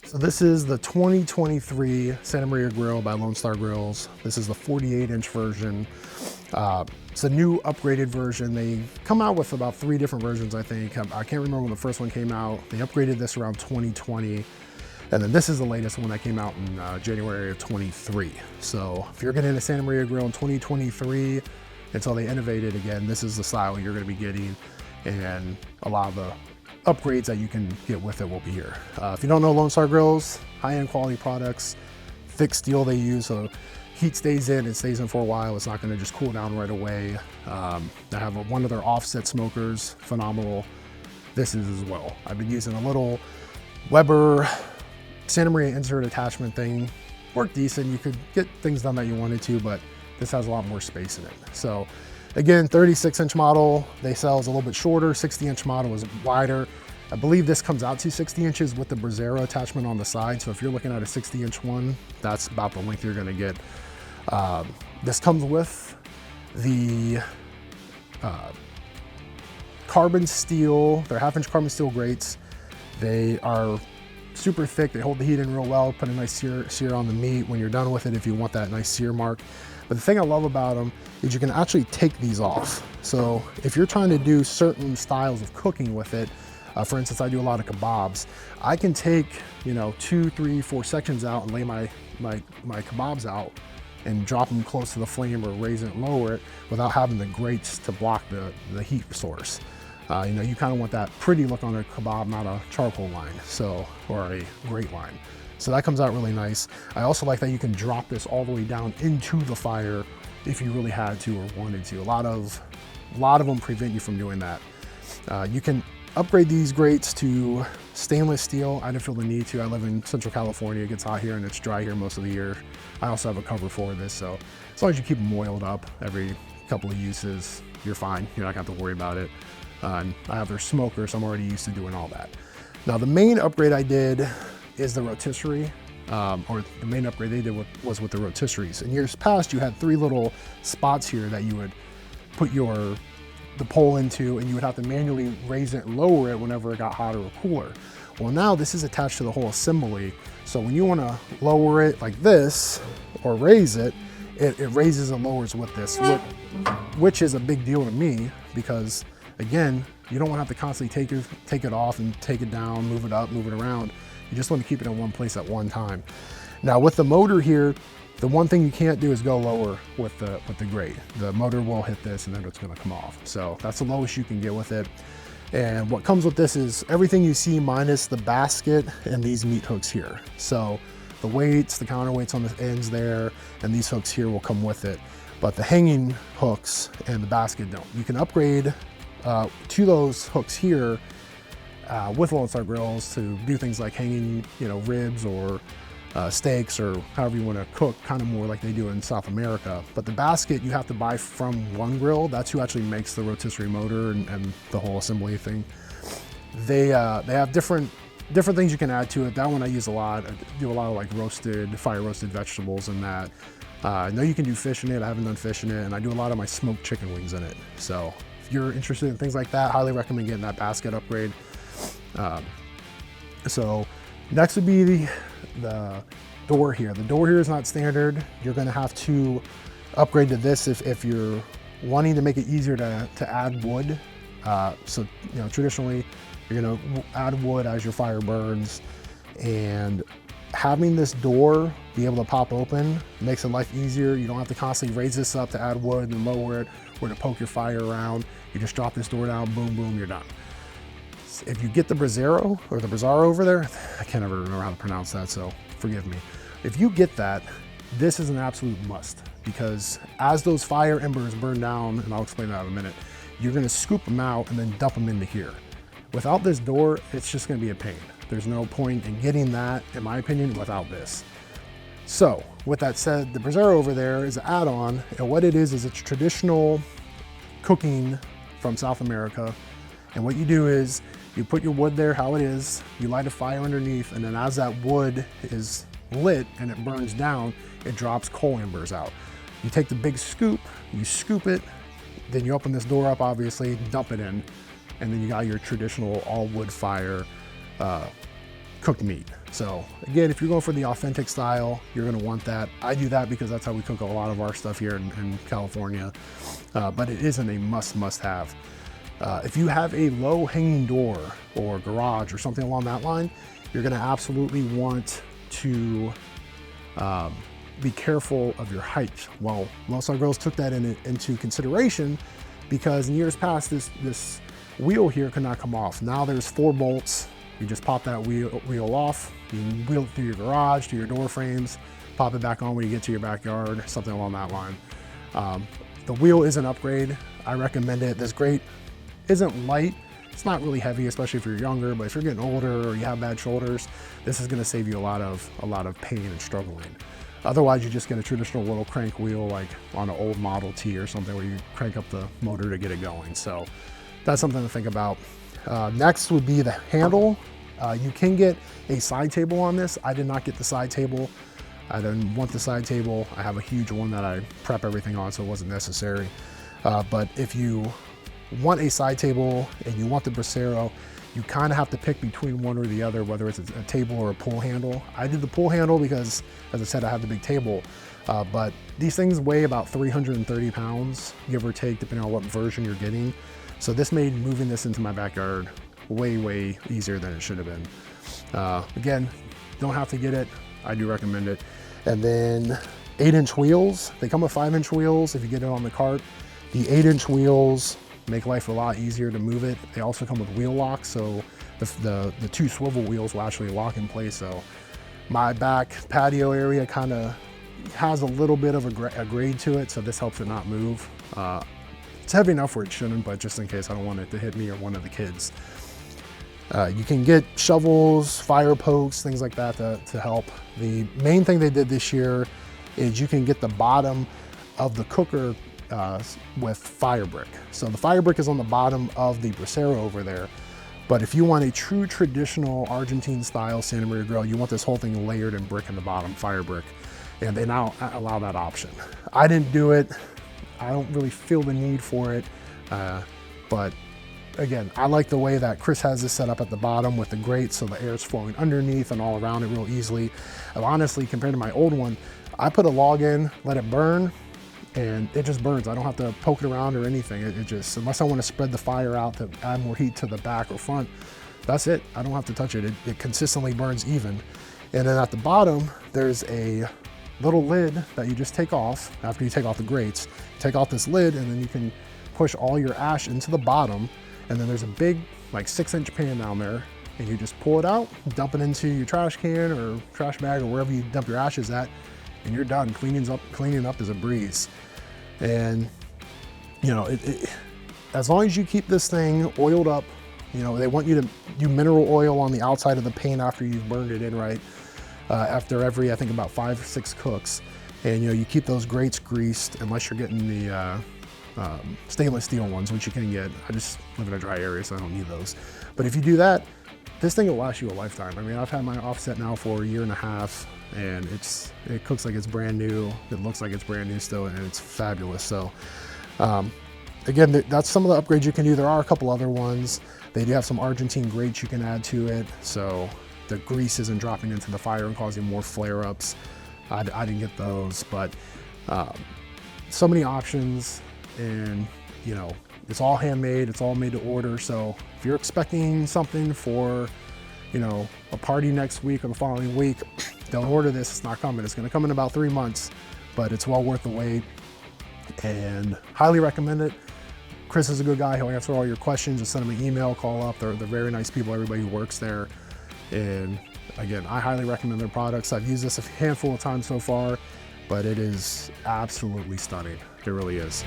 So this is the 2023 Santa Maria grill by Lone Star Grillz. This is the 48-inch version. It's a new upgraded version. They come out with about 3 different versions, I think. I can't remember when the first one came out. They upgraded this around 2020. And then this is the latest one that came out in January of 23. So if you're getting a Santa Maria grill in 2023, until they innovate it again, this is the style you're gonna be getting. And a lot of the upgrades that you can get with it will be here. If you don't know Lone Star Grillz, high-end quality products, thick steel they use, so heat stays in, it stays in for a while. It's not gonna just cool down right away. They have one of their offset smokers, phenomenal. This is as well. I've been using a little Weber Santa Maria insert attachment thing. Worked decent, you could get things done that you wanted to, but this has a lot more space in it. So again, 36-inch model, they sell is a little bit shorter, 60-inch model is wider. I believe this comes out to 60 inches with the brazero attachment on the side. So if you're looking at a 60-inch one, that's about the length you're gonna get. This comes with the carbon steel, they're 1/2-inch carbon steel grates. They are super thick, they hold the heat in real well, put a nice sear on the meat when you're done with it if you want that nice sear mark. But the thing I love about them is you can actually take these off. So if you're trying to do certain styles of cooking with it, for instance, I do a lot of kebabs, I can take, 2, 3, 4 sections out and lay my kebabs out and drop them close to the flame or raise it and lower it without having the grates to block the heat source. You kind of want that pretty look on a kebab, not a charcoal line, or a grate line. So that comes out really nice. I also like that you can drop this all the way down into the fire if you really had to or wanted to. A lot of them prevent you from doing that. You can upgrade these grates to stainless steel. I didn't feel the need to. I live in Central California. It gets hot here and it's dry here most of the year. I also have a cover for this, so as long as you keep them oiled up every couple of uses, you're fine. You're not gonna have to worry about it. And I have their smoker, so I'm already used to doing all that. Now the main upgrade I did is the rotisserie, or the main upgrade they did was with the rotisseries. In years past, you had 3 little spots here that you would put the pole into, and you would have to manually raise it and lower it whenever it got hotter or cooler. Well, now this is attached to the whole assembly, so when you want to lower it like this or raise it, it raises and lowers with this, which is a big deal to me because, again, you don't want to have to constantly take it off and take it down, move it up, move it around. You just want to keep it in one place at one time. Now with the motor here, the one thing you can't do is go lower with the grate. The motor will hit this and then it's going to come off. So that's the lowest you can get with it. And what comes with this is everything you see minus the basket and these meat hooks here. So the weights, the counterweights on the ends there, and these hooks here will come with it. But the hanging hooks and the basket don't. You can upgrade to those hooks here with Lone Star Grillz to do things like hanging, ribs or steaks or however you want to cook, kind of more like they do in South America. But the basket you have to buy from One Grill. That's who actually makes the rotisserie motor and the whole assembly thing. They have different things you can add to it. That one I use a lot. I do a lot of like fire roasted vegetables and that. I know you can do fish in it. I haven't done fish in it, and I do a lot of my smoked chicken wings in it. So if you're interested in things like that, highly recommend getting that basket upgrade. So next would be the door here. The door here is not standard. You're going to have to upgrade to this if you're wanting to make it easier to add wood. So traditionally you're going to add wood as your fire burns, and having this door be able to pop open makes it life easier. You don't have to constantly raise this up to add wood and lower it or to poke your fire around. You just drop this door down, boom, boom, you're done. If you get the brazero or the brazaro over there, I can't ever remember how to pronounce that, so forgive me. If you get that, this is an absolute must, because as those fire embers burn down, and I'll explain that in a minute, you're gonna scoop them out and then dump them into here. Without this door, it's just gonna be a pain. There's no point in getting that, in my opinion, without this. So with that said, the brazero over there is an add-on, and what it is it's traditional cooking from South America. And what you do is you put your wood there how it is, you light a fire underneath, and then as that wood is lit and it burns down, it drops coal embers out. You take the big scoop, you scoop it, then you open this door up, obviously, dump it in, and then you got your traditional all wood fire cooked meat. So again, if you're going for the authentic style, you're gonna want that. I do that because that's how we cook a lot of our stuff here in California, but it isn't a must have. If you have a low hanging door or garage or something along that line, you're gonna absolutely want to be careful of your height. Well, Lone Star Grillz took that into consideration, because in years past, this wheel here could not come off. Now there's 4 bolts. You just pop that wheel off. You can wheel it through your garage, to your door frames, pop it back on when you get to your backyard, something along that line. The wheel is an upgrade. I recommend it. This grate isn't light. It's not really heavy, especially if you're younger, but if you're getting older or you have bad shoulders, this is gonna save you a lot of pain and struggling. Otherwise, you just get a traditional little crank wheel, like on an old Model T or something, where you crank up the motor to get it going. So that's something to think about. Next would be the handle. You can get a side table on this. I did not get the side table. I didn't want the side table. I have a huge one that I prep everything on, so it wasn't necessary. But if you want a side table and you want the brazero, you kind of have to pick between one or the other, whether it's a table or a pull handle. I did the pull handle because, as I said, I have the big table, but these things weigh about 330 pounds, give or take, depending on what version you're getting. So this made moving this into my backyard way easier than it should have been. Again, don't have to get it. I do recommend it. And then 8-inch wheels. They come with 5-inch wheels if you get it on the cart. The 8-inch wheels make life a lot easier to move it. They also come with wheel locks, so the 2 swivel wheels will actually lock in place. So my back patio area kind of has a little bit of a grade to it, so this helps it not move. It's heavy enough where it shouldn't, but just in case, I don't want it to hit me or one of the kids. You can get shovels, fire pokes, things like that to help. The main thing they did this year is you can get the bottom of the cooker with fire brick. So the fire brick is on the bottom of the brazero over there. But if you want a true traditional Argentine style Santa Maria grill, you want this whole thing layered in brick in the bottom, fire brick. And they now allow that option. I didn't do it. I don't really feel the need for it. But again, I like the way that Chris has this set up at the bottom with the grates, so the air is flowing underneath and all around it real easily. And honestly, compared to my old one, I put a log in, let it burn, and it just burns. I don't have to poke it around or anything. It just, unless I want to spread the fire out to add more heat to the back or front, that's it. I don't have to touch it. It consistently burns even. And then at the bottom, there's a little lid that you just take off after you take off the grates. Take off this lid, and then you can push all your ash into the bottom. And then there's a big, like 6-inch pan down there, and you just pull it out, dump it into your trash can or trash bag or wherever you dump your ashes at, and you're done. Cleaning up is a breeze. And you know, as long as you keep this thing oiled up, you know, they want you to do mineral oil on the outside of the pan after you've burned it in, right? After every, I think, about 5 or 6 cooks. And you know, you keep those grates greased, unless you're getting the stainless steel ones, which you can get. I just live in a dry area, so I don't need those. But if you do that, this thing will last you a lifetime. I mean, I've had my offset now for 1.5 years, and it cooks like it's brand new. It looks like it's brand new still, and it's fabulous. So again, that's some of the upgrades you can do. There are a couple other ones. They do have some Argentine grates you can add to it, so the grease isn't dropping into the fire and causing more flare-ups. I didn't get those, but so many options. And you know, it's all handmade, it's all made to order. So if you're expecting something for, you know, a party next week or the following week, don't order this. It's not coming. It's going to come in about 3 months, but it's well worth the wait, and highly recommend it. Chris is a good guy. He'll answer all your questions. Just send him an email, call up. They're very nice people, everybody who works there. And again, I highly recommend their products. I've used this a handful of times so far, but it is absolutely stunning. It really is.